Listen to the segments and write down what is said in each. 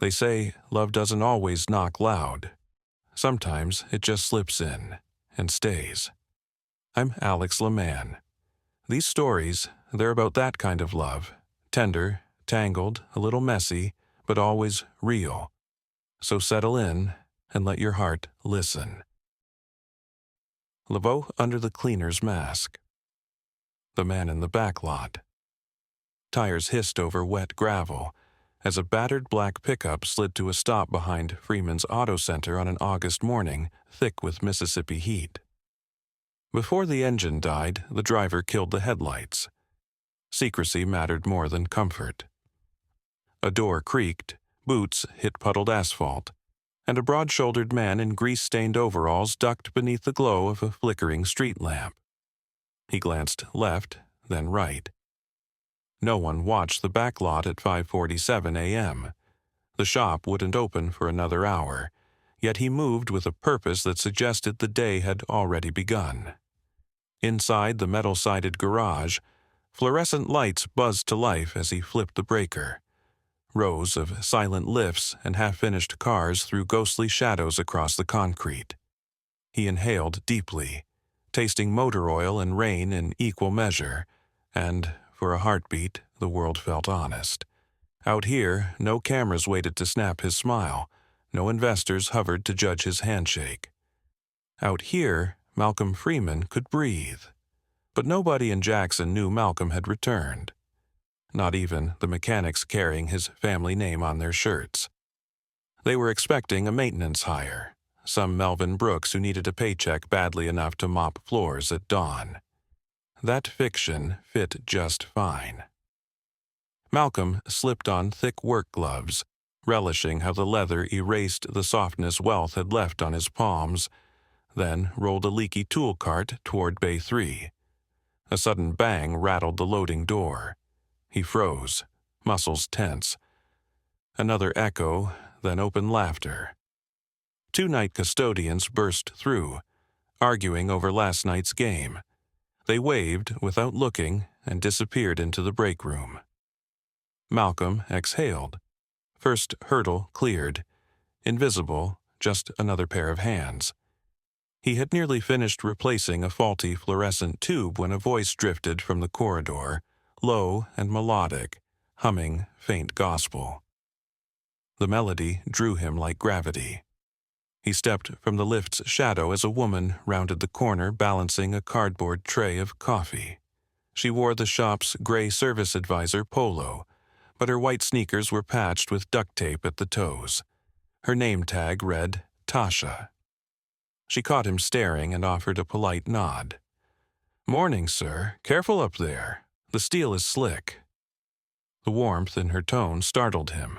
They say love doesn't always knock loud. Sometimes it just slips in and stays. I'm Alex LeMan. These stories, they're about that kind of love. Tender, tangled, a little messy, but always real. So settle in and let your heart listen. Laveau under the cleaner's mask. The man in the back lot. Tires hissed over wet gravel as a battered black pickup slid to a stop behind Freeman's Auto Center on an August morning, thick with Mississippi heat. Before the engine died, the driver killed the headlights. Secrecy mattered more than comfort. A door creaked, boots hit puddled asphalt, and a broad-shouldered man in grease-stained overalls ducked beneath the glow of a flickering street lamp. He glanced left, then right. No one watched the back lot at 5:47 a.m. The shop wouldn't open for another hour, yet he moved with a purpose that suggested the day had already begun. Inside the metal-sided garage, fluorescent lights buzzed to life as he flipped the breaker. Rows of silent lifts and half-finished cars threw ghostly shadows across the concrete. He inhaled deeply, tasting motor oil and rain in equal measure, and, for a heartbeat, the world felt honest. Out here, no cameras waited to snap his smile, no investors hovered to judge his handshake. Out here, Malcolm Freeman could breathe. But nobody in Jackson knew Malcolm had returned. Not even the mechanics carrying his family name on their shirts. They were expecting a maintenance hire, some Melvin Brooks who needed a paycheck badly enough to mop floors at dawn. That fiction fit just fine. Malcolm slipped on thick work gloves, relishing how the leather erased the softness wealth had left on his palms, then rolled a leaky tool cart toward Bay 3. A sudden bang rattled the loading door. He froze, muscles tense. Another echo, then open laughter. Two night custodians burst through, arguing over last night's game. They waved without looking and disappeared into the break room. Malcolm exhaled. First hurdle cleared. Invisible, just another pair of hands. He had nearly finished replacing a faulty fluorescent tube when a voice drifted from the corridor, low and melodic, humming faint gospel. The melody drew him like gravity. He stepped from the lift's shadow as a woman rounded the corner balancing a cardboard tray of coffee. She wore the shop's gray service advisor polo, but her white sneakers were patched with duct tape at the toes. Her name tag read Tasha. She caught him staring and offered a polite nod. "Morning, sir. Careful up there. The steel is slick." The warmth in her tone startled him.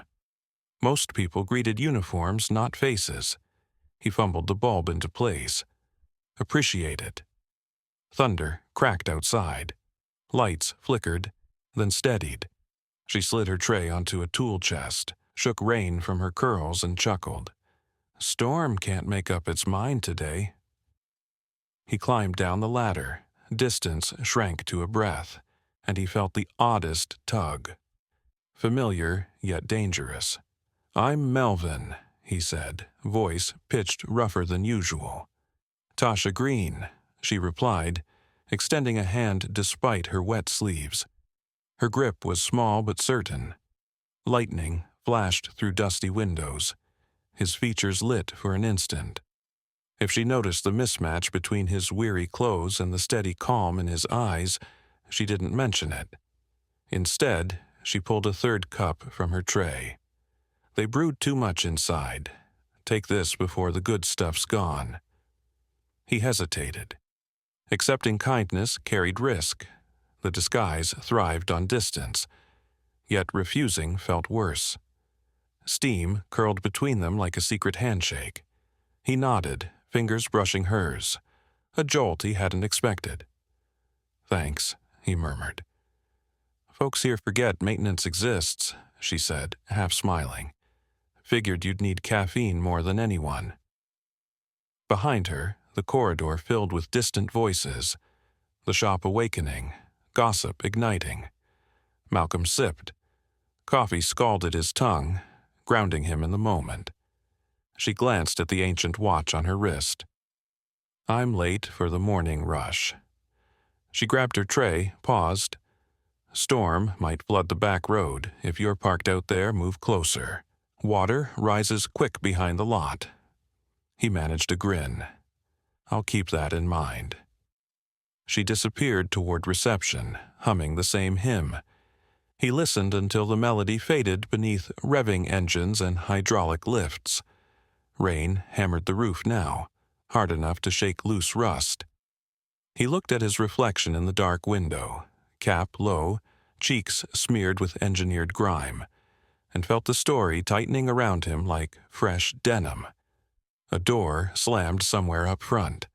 Most people greeted uniforms, not faces. He fumbled the bulb into place. "Appreciate it." Thunder cracked outside. Lights flickered, then steadied. She slid her tray onto a tool chest, shook rain from her curls, and chuckled. "Storm can't make up its mind today." He climbed down the ladder. Distance shrank to a breath, and he felt the oddest tug. Familiar, yet dangerous. "I'm Melvin," he said, voice pitched rougher than usual. "Tasha Green," she replied, extending a hand despite her wet sleeves. Her grip was small but certain. Lightning flashed through dusty windows. His features lit for an instant. If she noticed the mismatch between his weary clothes and the steady calm in his eyes, she didn't mention it. Instead, she pulled a third cup from her tray. "They brewed too much inside. Take this before the good stuff's gone." He hesitated. Accepting kindness carried risk. The disguise thrived on distance. Yet refusing felt worse. Steam curled between them like a secret handshake. He nodded, fingers brushing hers. A jolt he hadn't expected. "Thanks," he murmured. "Folks here forget maintenance exists," she said, half smiling. "Figured you'd need caffeine more than anyone." Behind her, the corridor filled with distant voices, the shop awakening, gossip igniting. Malcolm sipped. Coffee scalded his tongue. grounding him in the moment. She glanced at the ancient watch on her wrist. I'm late for the morning rush. She grabbed her tray, paused. Storm might flood the back road. If you're parked out there, move closer. Water rises quick behind the lot. He managed a grin. I'll keep that in mind. She disappeared toward reception, humming the same hymn. He listened until the melody faded beneath revving engines and hydraulic lifts. Rain hammered the roof now, hard enough to shake loose rust. He looked at his reflection in the dark window, cap low, cheeks smeared with engineered grime, and felt the story tightening around him like fresh denim. A door slammed somewhere up front.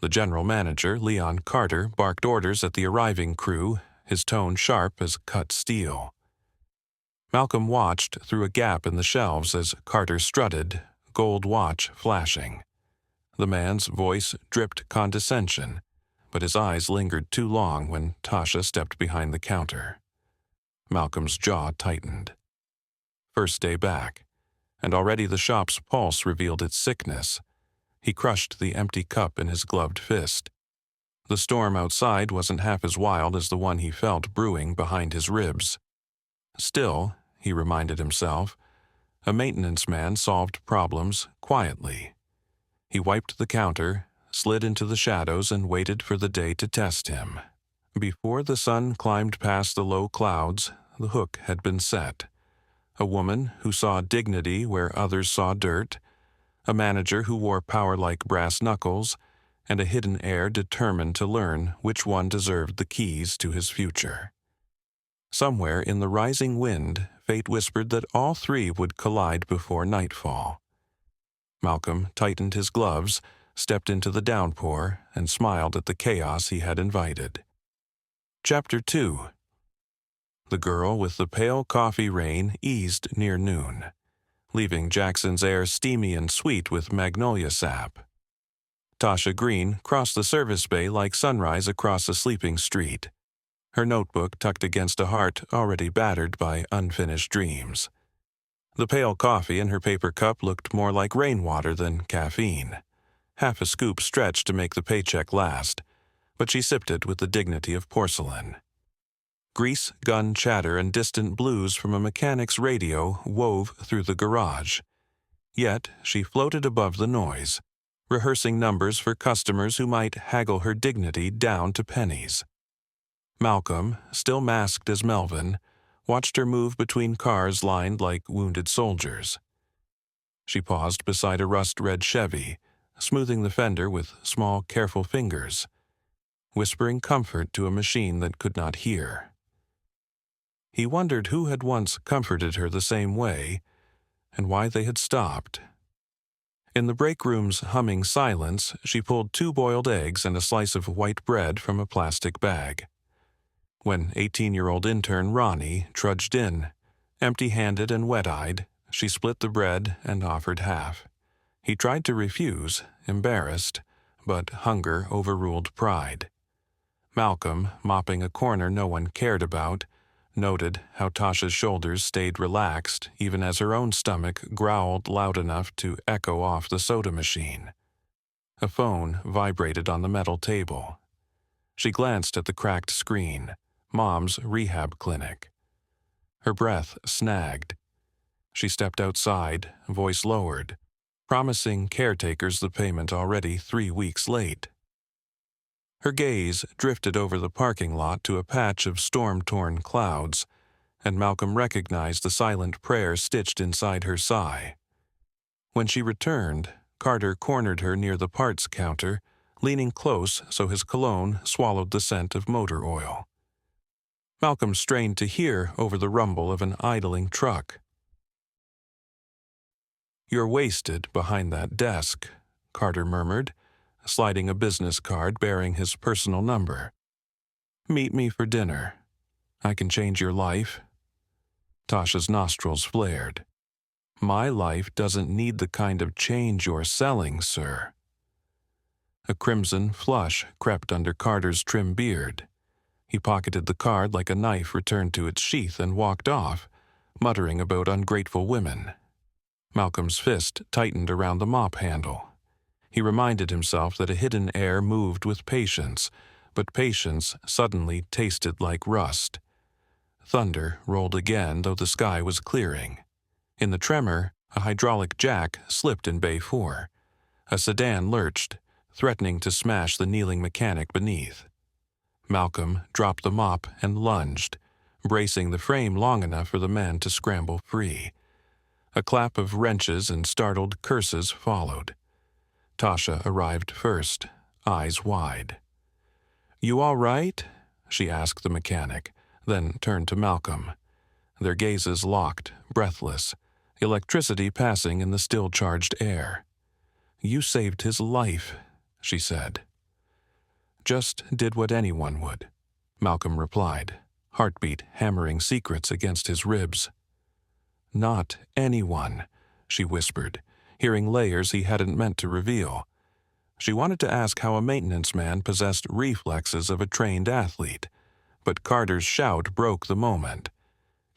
The general manager, Leon Carter, barked orders at the arriving crew, his tone sharp as cut steel. Malcolm watched through a gap in the shelves as Carter strutted, gold watch flashing. The man's voice dripped condescension, but his eyes lingered too long when Tasha stepped behind the counter. Malcolm's jaw tightened. First day back, and already the shop's pulse revealed its sickness. He crushed the empty cup in his gloved fist. The storm outside wasn't half as wild as the one he felt brewing behind his ribs. Still, he reminded himself, a maintenance man solved problems quietly. He wiped the counter, slid into the shadows, and waited for the day to test him. Before the sun climbed past the low clouds, the hook had been set. A woman who saw dignity where others saw dirt, a manager who wore power like brass knuckles, and a hidden heir determined to learn which one deserved the keys to his future. Somewhere in the rising wind, fate whispered that all three would collide before nightfall. Malcolm tightened his gloves, stepped into the downpour, and smiled at the chaos he had invited. Chapter 2. The girl with the pale coffee rain eased near noon, leaving Jackson's air steamy and sweet with magnolia sap. Tasha Green crossed the service bay like sunrise across a sleeping street, her notebook tucked against a heart already battered by unfinished dreams. The pale coffee in her paper cup looked more like rainwater than caffeine. Half a scoop stretched to make the paycheck last, but she sipped it with the dignity of porcelain. Grease gun chatter and distant blues from a mechanic's radio wove through the garage. Yet she floated above the noise, rehearsing numbers for customers who might haggle her dignity down to pennies. Malcolm, still masked as Melvin, watched her move between cars lined like wounded soldiers. She paused beside a rust-red Chevy, smoothing the fender with small, careful fingers, whispering comfort to a machine that could not hear. He wondered who had once comforted her the same way, and why they had stopped. In the break room's humming silence, she pulled 2 boiled eggs and a slice of white bread from a plastic bag. When 18-year-old intern Ronnie trudged in, empty-handed and wet-eyed, she split the bread and offered half. He tried to refuse, embarrassed, but hunger overruled pride. Malcolm, mopping a corner no one cared about, noted how Tasha's shoulders stayed relaxed even as her own stomach growled loud enough to echo off the soda machine. A phone vibrated on the metal table. She glanced at the cracked screen, Mom's rehab clinic. Her breath snagged. She stepped outside, voice lowered, promising caretakers the payment already 3 weeks late. Her gaze drifted over the parking lot to a patch of storm-torn clouds, and Malcolm recognized the silent prayer stitched inside her sigh. When she returned, Carter cornered her near the parts counter, leaning close so his cologne swallowed the scent of motor oil. Malcolm strained to hear over the rumble of an idling truck. "You're wasted behind that desk," Carter murmured, sliding a business card bearing his personal number. "Meet me for dinner. I can change your life." Tasha's nostrils flared. "My life doesn't need the kind of change you're selling, sir." A crimson flush crept under Carter's trim beard. He pocketed the card like a knife returned to its sheath and walked off, muttering about ungrateful women. Malcolm's fist tightened around the mop handle. He reminded himself that a hidden air moved with patience, but patience suddenly tasted like rust. Thunder rolled again, though the sky was clearing. In the tremor, a hydraulic jack slipped in Bay 4. A sedan lurched, threatening to smash the kneeling mechanic beneath. Malcolm dropped the mop and lunged, bracing the frame long enough for the man to scramble free. A clap of wrenches and startled curses followed. Tasha arrived first, eyes wide. "You all right?" she asked the mechanic, then turned to Malcolm. Their gazes locked, breathless, electricity passing in the still-charged air. "You saved his life," she said. "Just did what anyone would," Malcolm replied, heartbeat hammering secrets against his ribs. "Not anyone," she whispered, hearing layers he hadn't meant to reveal. She wanted to ask how a maintenance man possessed reflexes of a trained athlete, but Carter's shout broke the moment.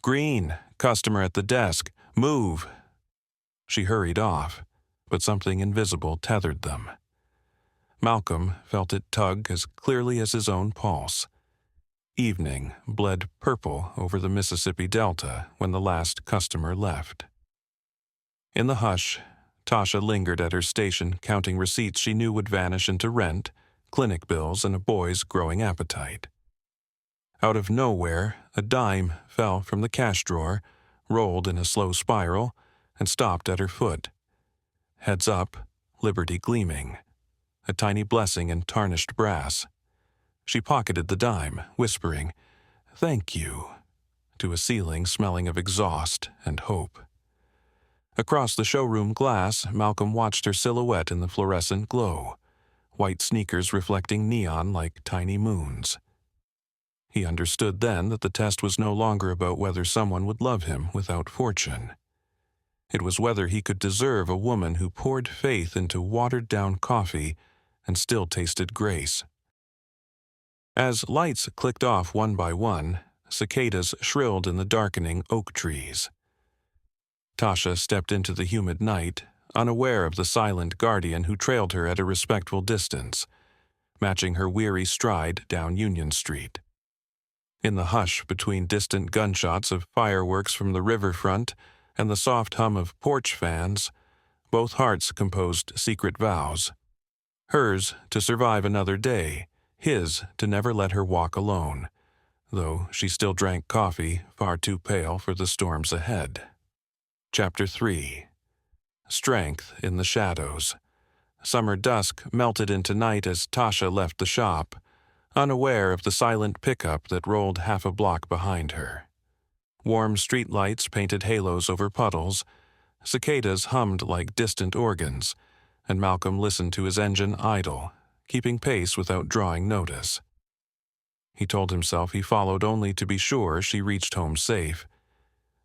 "Green, customer at the desk, move!" She hurried off, but something invisible tethered them. Malcolm felt it tug as clearly as his own pulse. Evening bled purple over the Mississippi Delta when the last customer left. In the hush, Tasha lingered at her station, counting receipts she knew would vanish into rent, clinic bills, and a boy's growing appetite. Out of nowhere, a dime fell from the cash drawer, rolled in a slow spiral, and stopped at her foot. Heads up, Liberty gleaming. A tiny blessing in tarnished brass. She pocketed the dime, whispering, "Thank you," to a ceiling smelling of exhaust and hope. Across the showroom glass, Malcolm watched her silhouette in the fluorescent glow, white sneakers reflecting neon like tiny moons. He understood then that the test was no longer about whether someone would love him without fortune. It was whether he could deserve a woman who poured faith into watered-down coffee and still tasted grace. As lights clicked off one by one, cicadas shrilled in the darkening oak trees. Tasha stepped into the humid night, unaware of the silent guardian who trailed her at a respectful distance, matching her weary stride down Union Street. In the hush between distant gunshots of fireworks from the riverfront and the soft hum of porch fans, both hearts composed secret vows. Hers to survive another day, his to never let her walk alone, though she still drank coffee far too pale for the storms ahead. Chapter 3. Strength in the Shadows. Summer dusk melted into night as Tasha left the shop, unaware of the silent pickup that rolled half a block behind her. Warm streetlights painted halos over puddles, cicadas hummed like distant organs, and Malcolm listened to his engine idle, keeping pace without drawing notice. He told himself he followed only to be sure she reached home safe.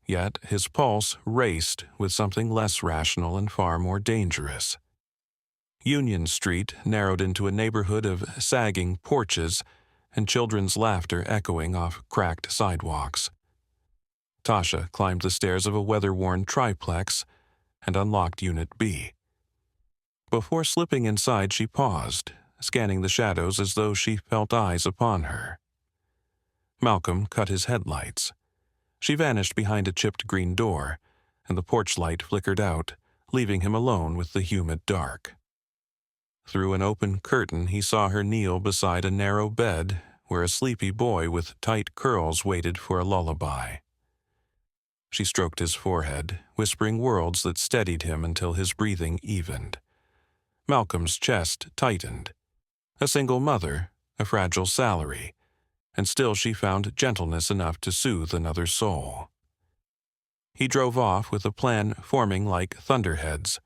Yet his pulse raced with something less rational and far more dangerous. Union Street narrowed into a neighborhood of sagging porches and children's laughter echoing off cracked sidewalks. Tasha climbed the stairs of a weather-worn triplex and unlocked Unit B. Before slipping inside, she paused, scanning the shadows as though she felt eyes upon her. Malcolm cut his headlights. She vanished behind a chipped green door, and the porch light flickered out, leaving him alone with the humid dark. Through an open curtain, he saw her kneel beside a narrow bed where a sleepy boy with tight curls waited for a lullaby. She stroked his forehead, whispering words that steadied him until his breathing evened. Malcolm's chest tightened. A single mother, a fragile salary, and still she found gentleness enough to soothe another soul. He drove off with a plan forming like thunderheads.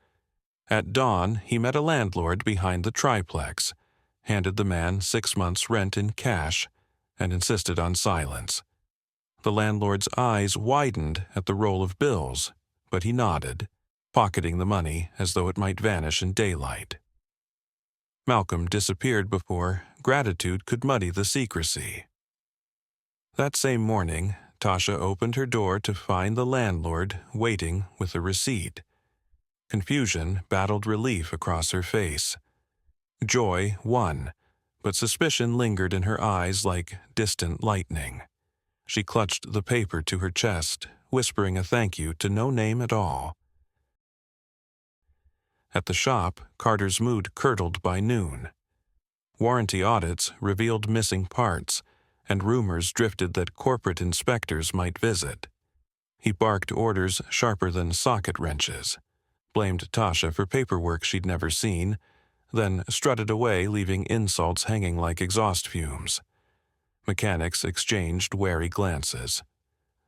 At dawn, he met a landlord behind the triplex, handed the man 6 months' rent in cash, and insisted on silence. The landlord's eyes widened at the roll of bills, but he nodded, pocketing the money as though it might vanish in daylight. Malcolm disappeared before gratitude could muddy the secrecy. That same morning, Tasha opened her door to find the landlord waiting with a receipt. Confusion battled relief across her face. Joy won, but suspicion lingered in her eyes like distant lightning. She clutched the paper to her chest, whispering a thank you to no name at all. At the shop, Carter's mood curdled by noon. Warranty audits revealed missing parts, and rumors drifted that corporate inspectors might visit. He barked orders sharper than socket wrenches, blamed Tasha for paperwork she'd never seen, then strutted away, leaving insults hanging like exhaust fumes. Mechanics exchanged wary glances.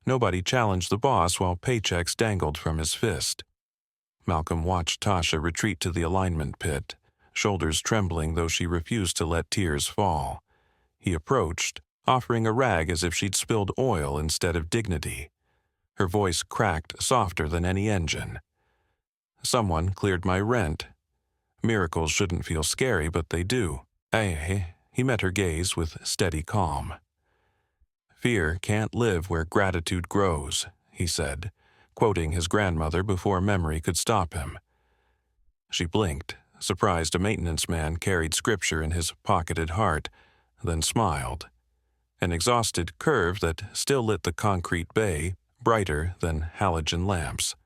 Nobody challenged the boss while paychecks dangled from his fist. Malcolm watched Tasha retreat to the alignment pit, shoulders trembling though she refused to let tears fall. He approached, offering a rag as if she'd spilled oil instead of dignity. Her voice cracked softer than any engine. "Someone cleared my rent. Miracles shouldn't feel scary, but they do." He met her gaze with steady calm. "Fear can't live where gratitude grows," he said, quoting his grandmother before memory could stop him. She blinked, surprised a maintenance man carried scripture in his pocketed heart, then smiled. An exhausted curve that still lit the concrete bay, brighter than halogen lamps.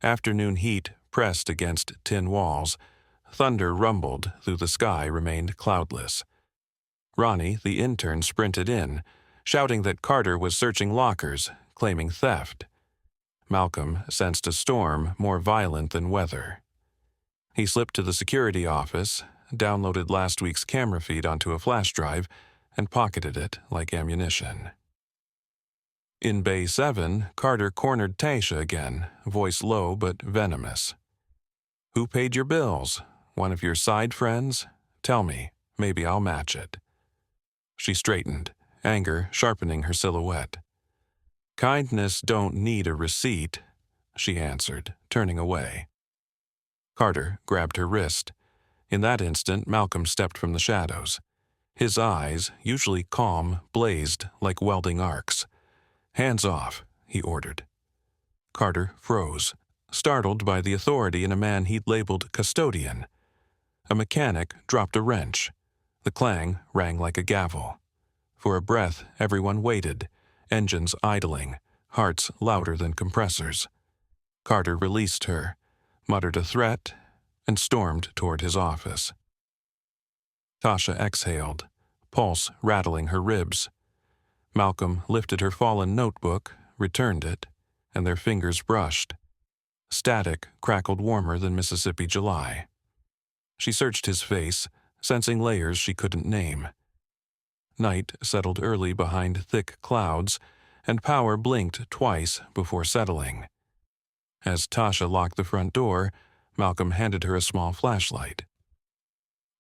Afternoon heat pressed against tin walls. Thunder rumbled, though the sky remained cloudless. Ronnie, the intern, sprinted in, shouting that Carter was searching lockers, claiming theft. Malcolm sensed a storm more violent than weather. He slipped to the security office, downloaded last week's camera feed onto a flash drive, and pocketed it like ammunition. In Bay 7, Carter cornered Tasha again, voice low but venomous. "Who paid your bills? One of your side friends? Tell me, maybe I'll match it." She straightened, anger sharpening her silhouette. "Kindness don't need a receipt," she answered, turning away. Carter grabbed her wrist. In that instant, Malcolm stepped from the shadows. His eyes, usually calm, blazed like welding arcs. "Hands off," he ordered. Carter froze, startled by the authority in a man he'd labeled custodian. A mechanic dropped a wrench. The clang rang like a gavel. For a breath, everyone waited, engines idling, hearts louder than compressors. Carter released her, muttered a threat, and stormed toward his office. Tasha exhaled, pulse rattling her ribs. Malcolm lifted her fallen notebook, returned it, and their fingers brushed. Static crackled warmer than Mississippi July. She searched his face, sensing layers she couldn't name. Night settled early behind thick clouds, and power blinked twice before settling. As Tasha locked the front door, Malcolm handed her a small flashlight.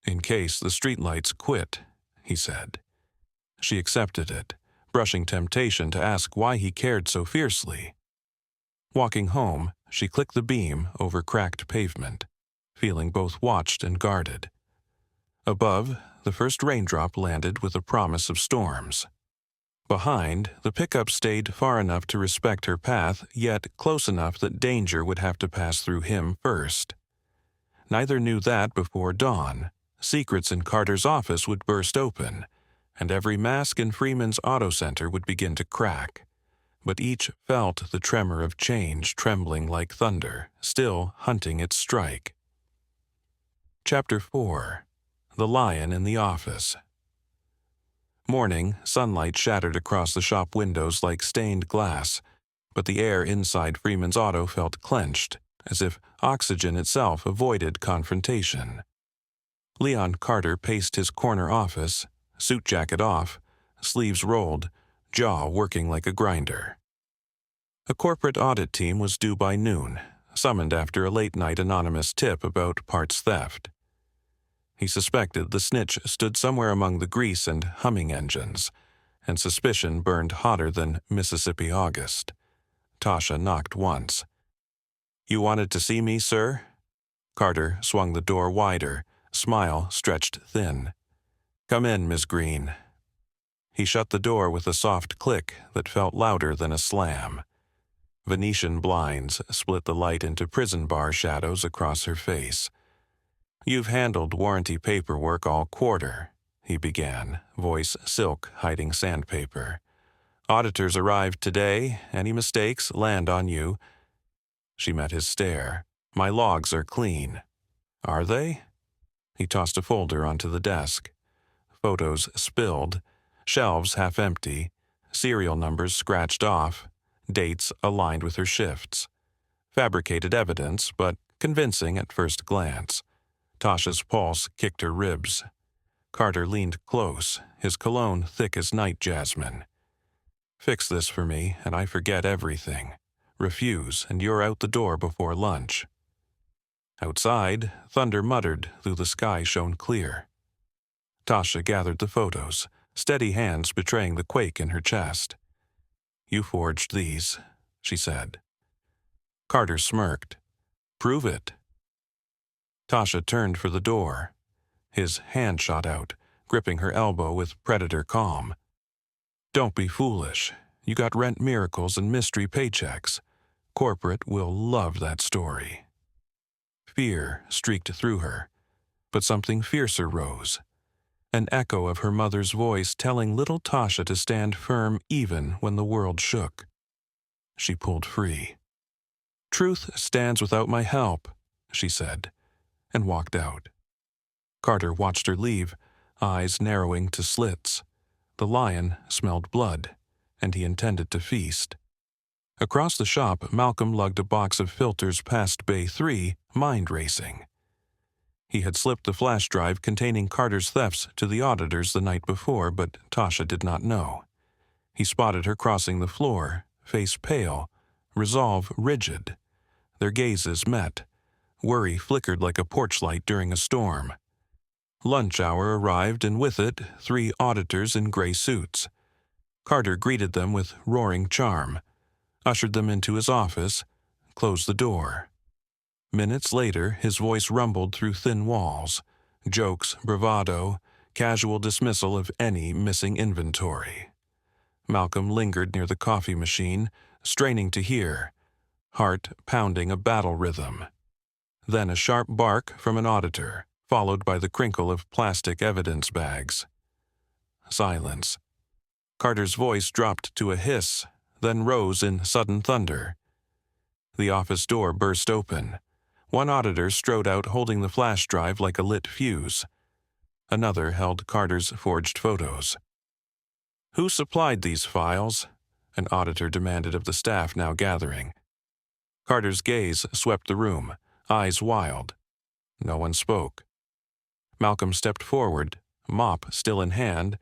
"In case the streetlights quit," he said. She accepted it, brushing temptation to ask why he cared so fiercely. Walking home, she clicked the beam over cracked pavement, feeling both watched and guarded. Above, the first raindrop landed with a promise of storms. Behind, the pickup stayed far enough to respect her path, yet close enough that danger would have to pass through him first. Neither knew that before dawn. Secrets in Carter's office would burst open, and every mask in Freeman's auto center would begin to crack. But each felt the tremor of change trembling like thunder, still hunting its strike. Chapter 4. The Lion in the Office. Morning, sunlight shattered across the shop windows like stained glass, but the air inside Freeman's auto felt clenched, as if oxygen itself avoided confrontation. Leon Carter paced his corner office, suit jacket off, sleeves rolled, jaw working like a grinder. A corporate audit team was due by noon, summoned after a late-night anonymous tip about parts theft. He suspected the snitch stood somewhere among the grease and humming engines, and suspicion burned hotter than Mississippi August. Tasha knocked once. "You wanted to see me, sir?" Carter swung the door wider, smile stretched thin. "Come in, Miss Green." He shut the door with a soft click that felt louder than a slam. Venetian blinds split the light into prison bar shadows across her face. "You've handled warranty paperwork all quarter," he began, voice silk hiding sandpaper. "Auditors arrived today. Any mistakes land on you." She met his stare. "My logs are clean." "Are they?" He tossed a folder onto the desk. Photos spilled, shelves half empty, serial numbers scratched off, dates aligned with her shifts. Fabricated evidence, but convincing at first glance. Tasha's pulse kicked her ribs. Carter leaned close, his cologne thick as night jasmine. "Fix this for me, and I forget everything. Refuse, and you're out the door before lunch." Outside, thunder muttered though the sky shone clear. Tasha gathered the photos, steady hands betraying the quake in her chest. "You forged these," she said. Carter smirked. "Prove it." Tasha turned for the door. His hand shot out, gripping her elbow with predator calm. "Don't be foolish. You got rent miracles and mystery paychecks. Corporate will love that story." Fear streaked through her, but something fiercer rose. An echo of her mother's voice telling little Tasha to stand firm even when the world shook. She pulled free. "Truth stands without my help," she said, and walked out. Carter watched her leave, eyes narrowing to slits. The lion smelled blood, and he intended to feast. Across the shop, Malcolm lugged a box of filters past Bay 3, mind racing. He had slipped the flash drive containing Carter's thefts to the auditors the night before, but Tasha did not know. He spotted her crossing the floor, face pale, resolve rigid. Their gazes met. Worry flickered like a porch light during a storm. Lunch hour arrived, and with it, 3 auditors in gray suits. Carter greeted them with roaring charm, ushered them into his office, closed the door. Minutes later, his voice rumbled through thin walls. Jokes, bravado, casual dismissal of any missing inventory. Malcolm lingered near the coffee machine, straining to hear, heart pounding a battle rhythm. Then a sharp bark from an auditor, followed by the crinkle of plastic evidence bags. Silence. Carter's voice dropped to a hiss, then rose in sudden thunder. The office door burst open. One auditor strode out holding the flash drive like a lit fuse. Another held Carter's forged photos. "Who supplied these files?" an auditor demanded of the staff now gathering. Carter's gaze swept the room, eyes wild. No one spoke. Malcolm stepped forward, mop still in hand,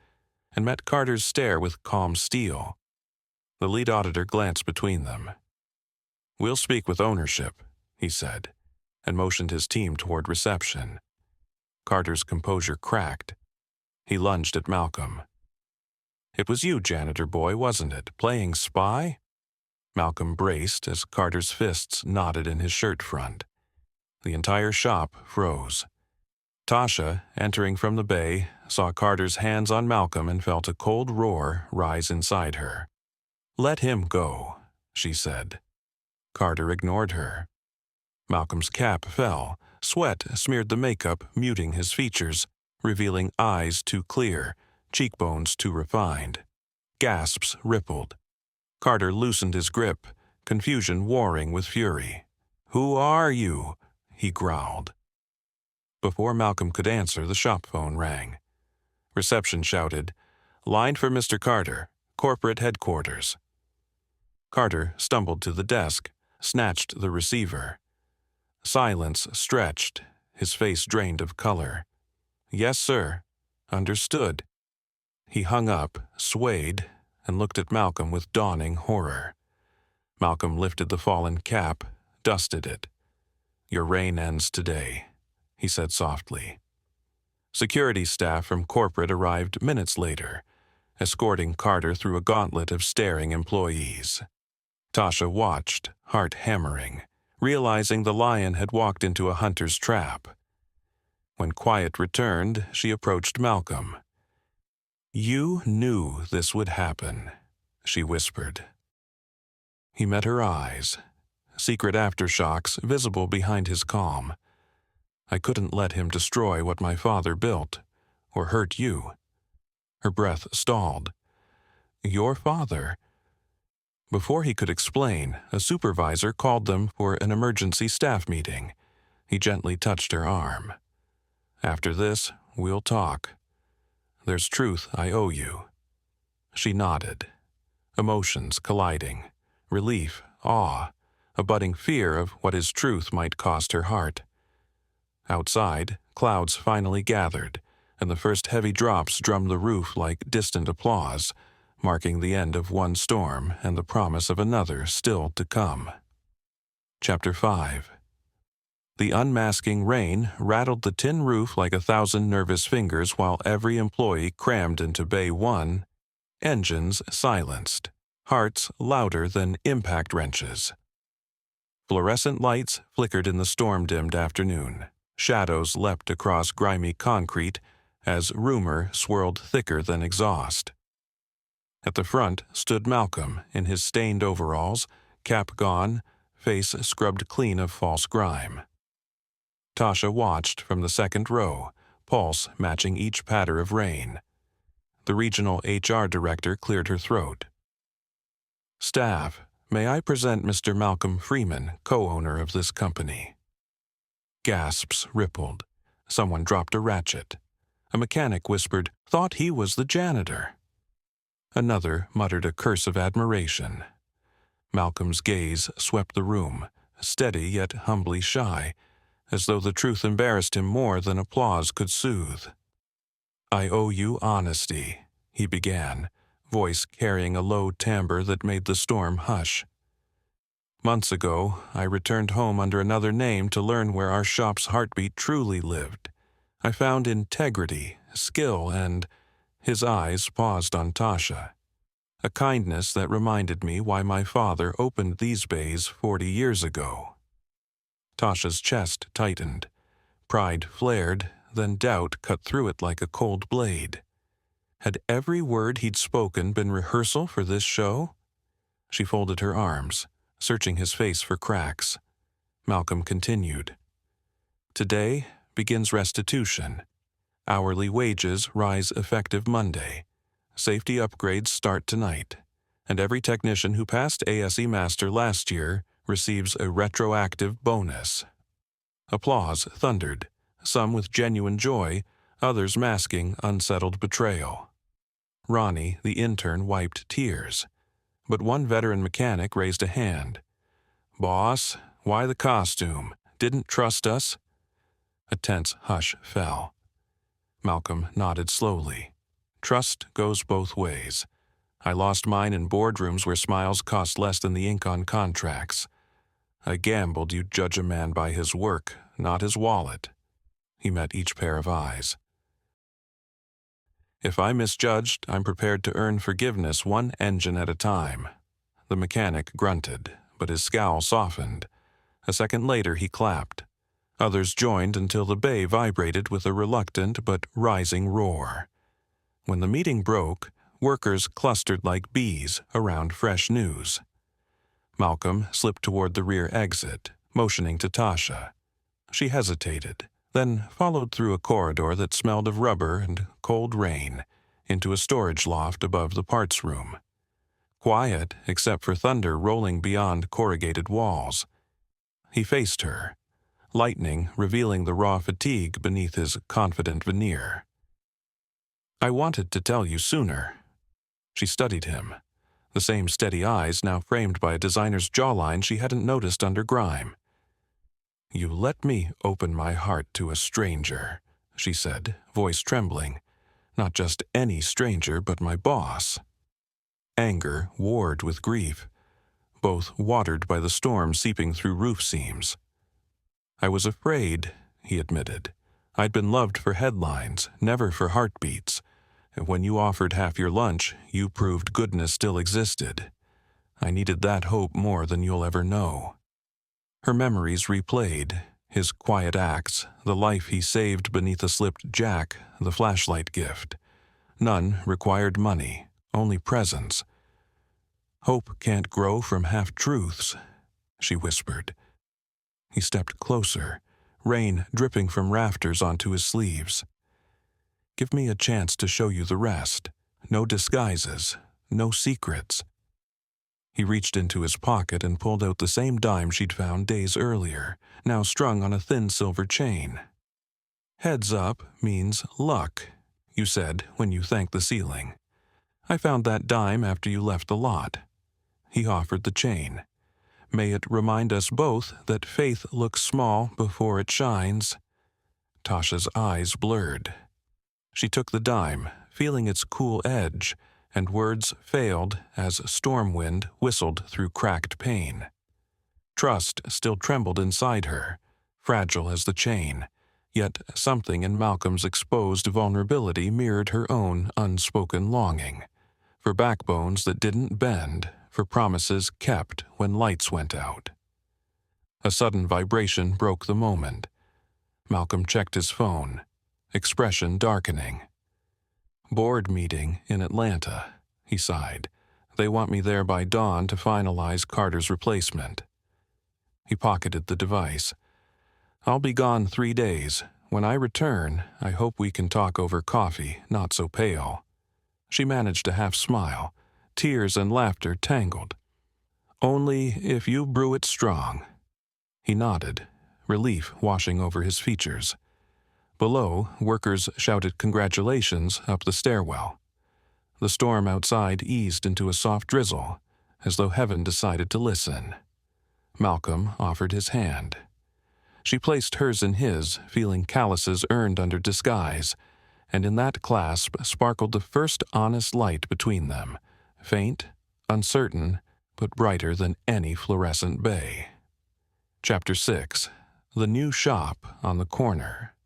and met Carter's stare with calm steel. The lead auditor glanced between them. "We'll speak with ownership," he said, and motioned his team toward reception. Carter's composure cracked. He lunged at Malcolm. "It was you, janitor boy, wasn't it, playing spy?" Malcolm braced as Carter's fists knotted in his shirt front. The entire shop froze. Tasha, entering from the bay, saw Carter's hands on Malcolm and felt a cold roar rise inside her. "Let him go," she said. Carter ignored her. Malcolm's cap fell. Sweat smeared the makeup, muting his features, revealing eyes too clear, cheekbones too refined. Gasps rippled. Carter loosened his grip, confusion warring with fury. "Who are you?" he growled. Before Malcolm could answer, the shop phone rang. Reception shouted, "Line for Mr. Carter, corporate headquarters." Carter stumbled to the desk, snatched the receiver. Silence stretched, his face drained of color. "Yes, sir. Understood." He hung up, swayed, and looked at Malcolm with dawning horror. Malcolm lifted the fallen cap, dusted it. "Your reign ends today," he said softly. Security staff from corporate arrived minutes later, escorting Carter through a gauntlet of staring employees. Tasha watched, heart hammering, realizing the lion had walked into a hunter's trap. When quiet returned, she approached Malcolm. You knew this would happen, she whispered. He met her eyes, secret aftershocks visible behind his calm. I couldn't let him destroy what my father built, or hurt you. Her breath stalled. Your father? Before he could explain, a supervisor called them for an emergency staff meeting. He gently touched her arm. After this, we'll talk. There's truth I owe you. She nodded, emotions colliding, relief, awe, a budding fear of what his truth might cost her heart. Outside, clouds finally gathered, and the first heavy drops drummed the roof like distant applause, marking the end of one storm and the promise of another still to come. Chapter 5. The unmasking rain rattled the tin roof like 1,000 nervous fingers while every employee crammed into Bay 1, engines silenced, hearts louder than impact wrenches. Fluorescent lights flickered in the storm-dimmed afternoon. Shadows leapt across grimy concrete as rumor swirled thicker than exhaust. At the front stood Malcolm in his stained overalls, cap gone, face scrubbed clean of false grime. Tasha watched from the second row, pulse matching each patter of rain. The regional HR director cleared her throat. Staff, may I present Mr. Malcolm Freeman, co-owner of this company? Gasps rippled. Someone dropped a ratchet. A mechanic whispered, thought he was the janitor. Another muttered a curse of admiration. Malcolm's gaze swept the room, steady yet humbly shy, as though the truth embarrassed him more than applause could soothe. I owe you honesty, he began, voice carrying a low timbre that made the storm hush. Months ago, I returned home under another name to learn where our shop's heartbeat truly lived. I found integrity, skill, and... His eyes paused on Tasha. A kindness that reminded me why my father opened these bays 40 years ago. Tasha's chest tightened. Pride flared, then doubt cut through it like a cold blade. Had every word he'd spoken been rehearsal for this show? She folded her arms, searching his face for cracks. Malcolm continued. Today begins restitution. Hourly wages rise effective Monday. Safety upgrades start tonight. And every technician who passed ASE Master last year receives a retroactive bonus. Applause thundered, some with genuine joy, others masking unsettled betrayal. Ronnie, the intern, wiped tears. But one veteran mechanic raised a hand. Boss, why the costume? Didn't trust us? A tense hush fell. Malcolm nodded slowly. Trust goes both ways. I lost mine in boardrooms where smiles cost less than the ink on contracts. I gambled you'd judge a man by his work, not his wallet. He met each pair of eyes. If I misjudged, I'm prepared to earn forgiveness one engine at a time. The mechanic grunted, but his scowl softened. A second later he clapped. Others joined until the bay vibrated with a reluctant but rising roar. When the meeting broke, workers clustered like bees around fresh news. Malcolm slipped toward the rear exit, motioning to Tasha. She hesitated, then followed through a corridor that smelled of rubber and cold rain, into a storage loft above the parts room. Quiet, except for thunder rolling beyond corrugated walls. He faced her, lightning revealing the raw fatigue beneath his confident veneer. I wanted to tell you sooner. She studied him, the same steady eyes now framed by a designer's jawline she hadn't noticed under grime. You let me open my heart to a stranger, she said, voice trembling. Not just any stranger, but my boss. Anger warred with grief, both watered by the storm seeping through roof seams. I was afraid, he admitted. I'd been loved for headlines, never for heartbeats. And when you offered half your lunch, you proved goodness still existed. I needed that hope more than you'll ever know. Her memories replayed, his quiet acts, the life he saved beneath a slipped jack, the flashlight gift. None required money, only presence. "Hope can't grow from half-truths," she whispered. He stepped closer, rain dripping from rafters onto his sleeves. "Give me a chance to show you the rest. No disguises, no secrets." He reached into his pocket and pulled out the same dime she'd found days earlier, now strung on a thin silver chain. "Heads up means luck," you said when you thanked the ceiling. "I found that dime after you left the lot." He offered the chain. "May it remind us both that faith looks small before it shines." Tasha's eyes blurred. She took the dime, feeling its cool edge, and words failed as storm wind whistled through cracked pane. Trust still trembled inside her, fragile as the chain, yet something in Malcolm's exposed vulnerability mirrored her own unspoken longing, for backbones that didn't bend, for promises kept when lights went out. A sudden vibration broke the moment. Malcolm checked his phone, expression darkening. "Board meeting in Atlanta," he sighed. "They want me there by dawn to finalize Carter's replacement." He pocketed the device. "I'll be gone 3 days. When I return, I hope we can talk over coffee, not so pale." She managed a half-smile. Tears and laughter tangled. "Only if you brew it strong." He nodded, relief washing over his features. Below, workers shouted congratulations up the stairwell. The storm outside eased into a soft drizzle, as though heaven decided to listen. Malcolm offered his hand. She placed hers in his, feeling calluses earned under disguise, and in that clasp sparkled the first honest light between them, faint, uncertain, but brighter than any fluorescent bay. Chapter 6. The New Shop on the Corner.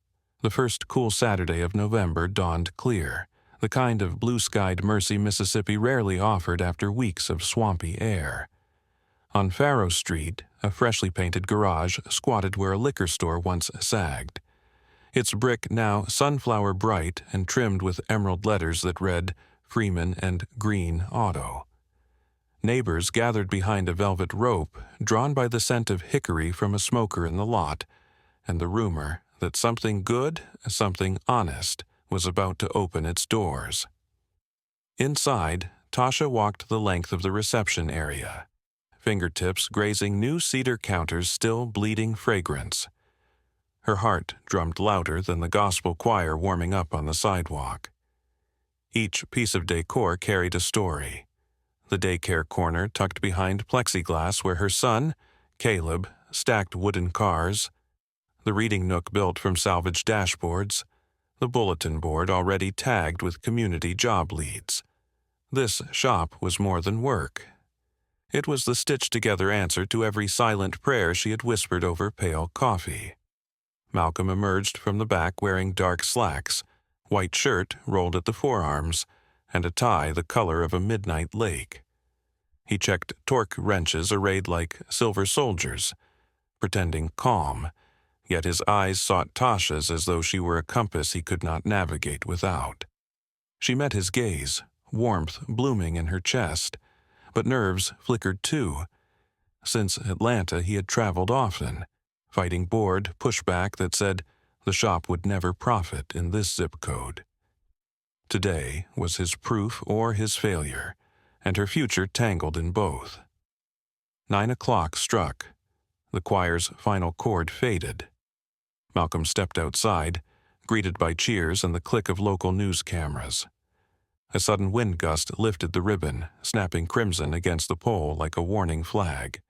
The first cool Saturday of November dawned clear, the kind of blue-skied mercy Mississippi rarely offered after weeks of swampy air. On Faro Street, a freshly painted garage squatted where a liquor store once sagged, its brick now sunflower bright and trimmed with emerald letters that read Freeman and Green Auto. Neighbors gathered behind a velvet rope, drawn by the scent of hickory from a smoker in the lot, and the rumor that something good, something honest, was about to open its doors. Inside, Tasha walked the length of the reception area, fingertips grazing new cedar counters still bleeding fragrance. Her heart drummed louder than the gospel choir warming up on the sidewalk. Each piece of decor carried a story. The daycare corner tucked behind plexiglass where her son, Caleb, stacked wooden cars, the reading nook built from salvaged dashboards, the bulletin board already tagged with community job leads. This shop was more than work. It was the stitched-together answer to every silent prayer she had whispered over pale coffee. Malcolm emerged from the back wearing dark slacks, white shirt rolled at the forearms, and a tie the color of a midnight lake. He checked torque wrenches arrayed like silver soldiers, pretending calm, yet his eyes sought Tasha's as though she were a compass he could not navigate without. She met his gaze, warmth blooming in her chest, but nerves flickered too. Since Atlanta he had traveled often, fighting bored pushback that said the shop would never profit in this zip code. Today was his proof or his failure, and her future tangled in both. 9 o'clock struck. The choir's final chord faded. Malcolm stepped outside, greeted by cheers and the click of local news cameras. A sudden wind gust lifted the ribbon, snapping crimson against the pole like a warning flag.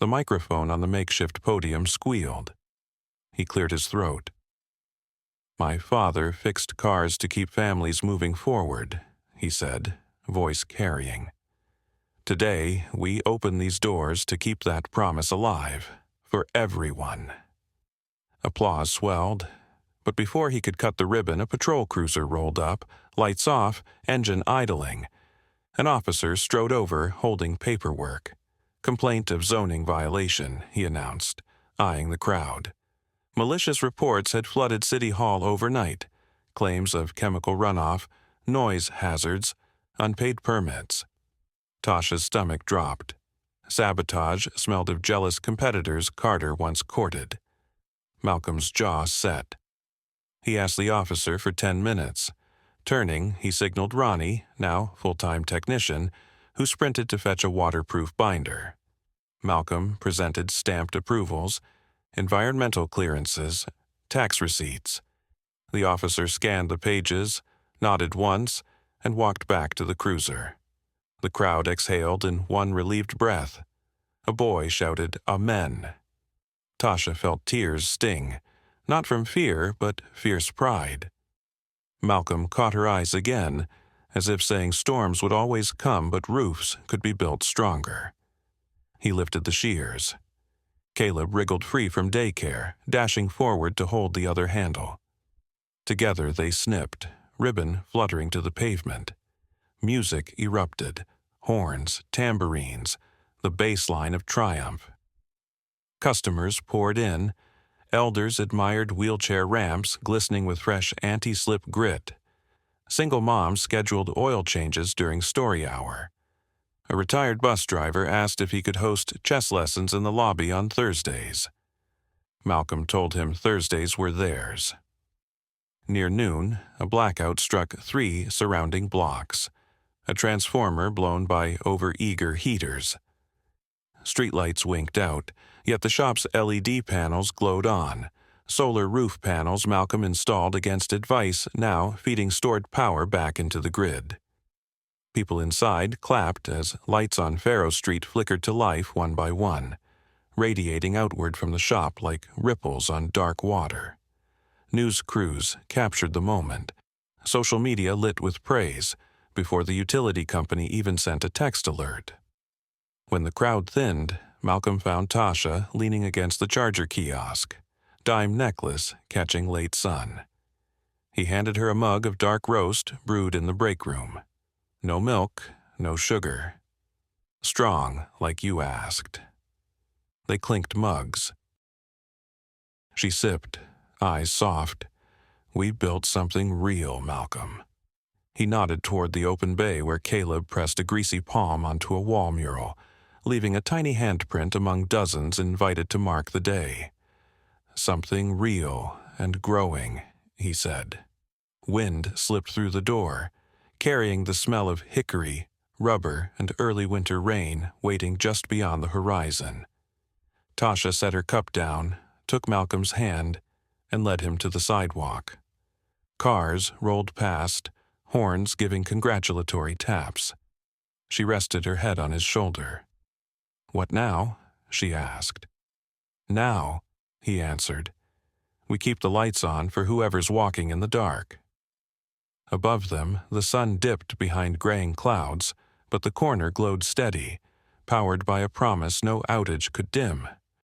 The microphone on the makeshift podium squealed. He cleared his throat. "My father fixed cars to keep families moving forward," he said, voice carrying. "Today, we open these doors to keep that promise alive, for everyone." Applause swelled, but before he could cut the ribbon, a patrol cruiser rolled up, lights off, engine idling. An officer strode over, holding paperwork. "Complaint of zoning violation," he announced, eyeing the crowd. Malicious reports had flooded City Hall overnight, claims of chemical runoff, noise hazards, unpaid permits. Tasha's stomach dropped. Sabotage smelled of jealous competitors Carter once courted. Malcolm's jaw set. He asked the officer for 10 minutes. Turning, he signaled Ronnie, now full-time technician, who sprinted to fetch a waterproof binder. Malcolm presented stamped approvals, environmental clearances, tax receipts. The officer scanned the pages, nodded once, and walked back to the cruiser. The crowd exhaled in one relieved breath. A boy shouted, "Amen." Tasha felt tears sting, not from fear, but fierce pride. Malcolm caught her eyes again, as if saying storms would always come but roofs could be built stronger. He lifted the shears. Caleb wriggled free from daycare, dashing forward to hold the other handle. Together they snipped, ribbon fluttering to the pavement. Music erupted, horns, tambourines, the bass line of triumph. Customers poured in. Elders admired wheelchair ramps glistening with fresh anti-slip grit. Single moms scheduled oil changes during story hour. A retired bus driver asked if he could host chess lessons in the lobby on Thursdays. Malcolm told him Thursdays were theirs. Near noon, a blackout struck 3 surrounding blocks, a transformer blown by over-eager heaters. Streetlights winked out, yet the shop's LED panels glowed on, solar roof panels Malcolm installed against advice now feeding stored power back into the grid. People inside clapped as lights on Faro Street flickered to life one by one, radiating outward from the shop like ripples on dark water. News crews captured the moment. Social media lit with praise, before the utility company even sent a text alert. When the crowd thinned, Malcolm found Tasha leaning against the charger kiosk, dime necklace catching late sun. He handed her a mug of dark roast brewed in the break room. No milk, no sugar. Strong, like you asked. They clinked mugs. She sipped, eyes soft. "We built something real, Malcolm." He nodded toward the open bay where Caleb pressed a greasy palm onto a wall mural, leaving a tiny handprint among dozens invited to mark the day. "Something real and growing," he said. Wind slipped through the door, carrying the smell of hickory, rubber, and early winter rain waiting just beyond the horizon. Tasha set her cup down, took Malcolm's hand, and led him to the sidewalk. Cars rolled past, horns giving congratulatory taps. She rested her head on his shoulder. "What now?" she asked. "Now," he answered. "We keep the lights on for whoever's walking in the dark." Above them, the sun dipped behind graying clouds, but the corner glowed steady, powered by a promise no outage could dim.